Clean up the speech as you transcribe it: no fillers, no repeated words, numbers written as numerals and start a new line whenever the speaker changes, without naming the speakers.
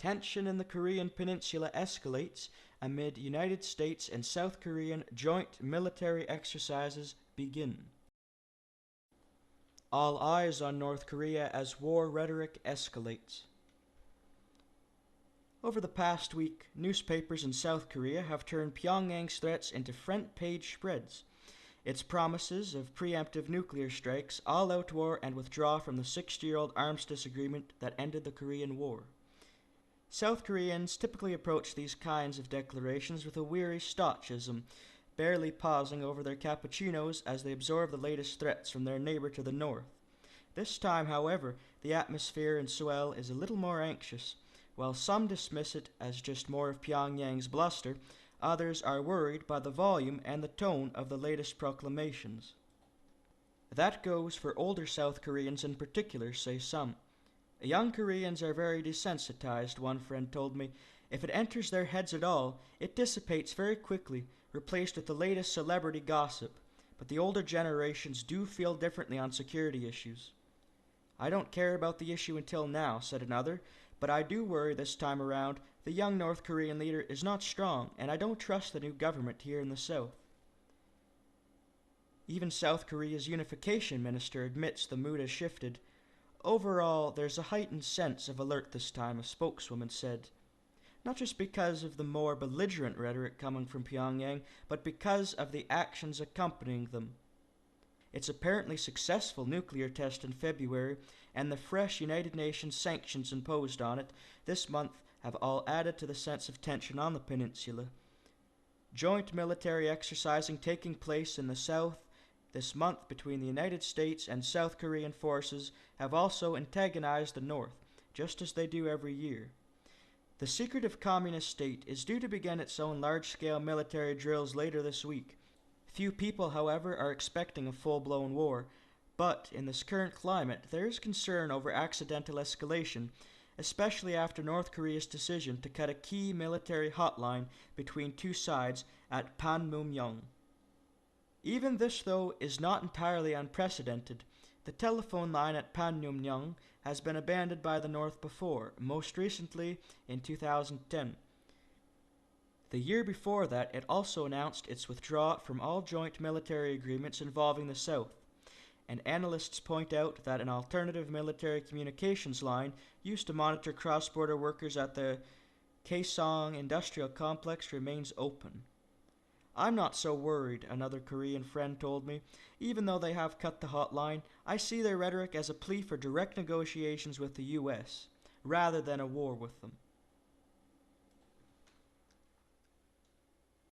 tension in the Korean peninsula escalates amid United States and South Korean joint military exercises begin. All eyes on North Korea as war rhetoric escalates. Over the past week, newspapers in South Korea have turned Pyongyang's threats into front-page spreads. Its promises of preemptive nuclear strikes, all-out war, and withdraw from the 60-year-old armistice agreement that ended the Korean War. South Koreans typically approach these kinds of declarations with a weary stoicism, barely pausing over their cappuccinos as they absorb the latest threats from their neighbor to the north. This time, however, the atmosphere in Seoul is a little more anxious. While some dismiss it as just more of Pyongyang's bluster, others are worried by the volume and the tone of the latest proclamations. That goes for older South Koreans in particular, say some. Young Koreans are very desensitized, one friend told me. If it enters their heads at all, it dissipates very quickly, replaced with the latest celebrity gossip. But the older generations do feel differently on security issues. I don't care about the issue until now, said another, but I do worry this time around. The young North Korean leader is not strong, and I don't trust the new government here in the South. Even South Korea's unification minister admits the mood has shifted. Overall, there's a heightened sense of alert this time, a spokeswoman said. Not just because of the more belligerent rhetoric coming from Pyongyang, but because of the actions accompanying them. Its apparently successful nuclear test in February and the fresh United Nations sanctions imposed on it this month have all added to the sense of tension on the peninsula. Joint military exercising taking place in the south this month between the United States and South Korean forces have also antagonized the north, just as they do every year. The secretive communist state is due to begin its own large-scale military drills later this week. Few people, however, are expecting a full-blown war, but in this current climate there is concern over accidental escalation, especially after North Korea's decision to cut a key military hotline between two sides at Panmunjom. Even this, though, is not entirely unprecedented. The telephone line at Panmunjom has been abandoned by the North before, most recently in 2010. The year before that, it also announced its withdrawal from all joint military agreements involving the South, and analysts point out that an alternative military communications line used to monitor cross-border workers at the Kaesong industrial complex remains open. I'm not so worried, another Korean friend told me. Even though they have cut the hotline, I see their rhetoric as a plea for direct negotiations with the U.S., rather than a war with them.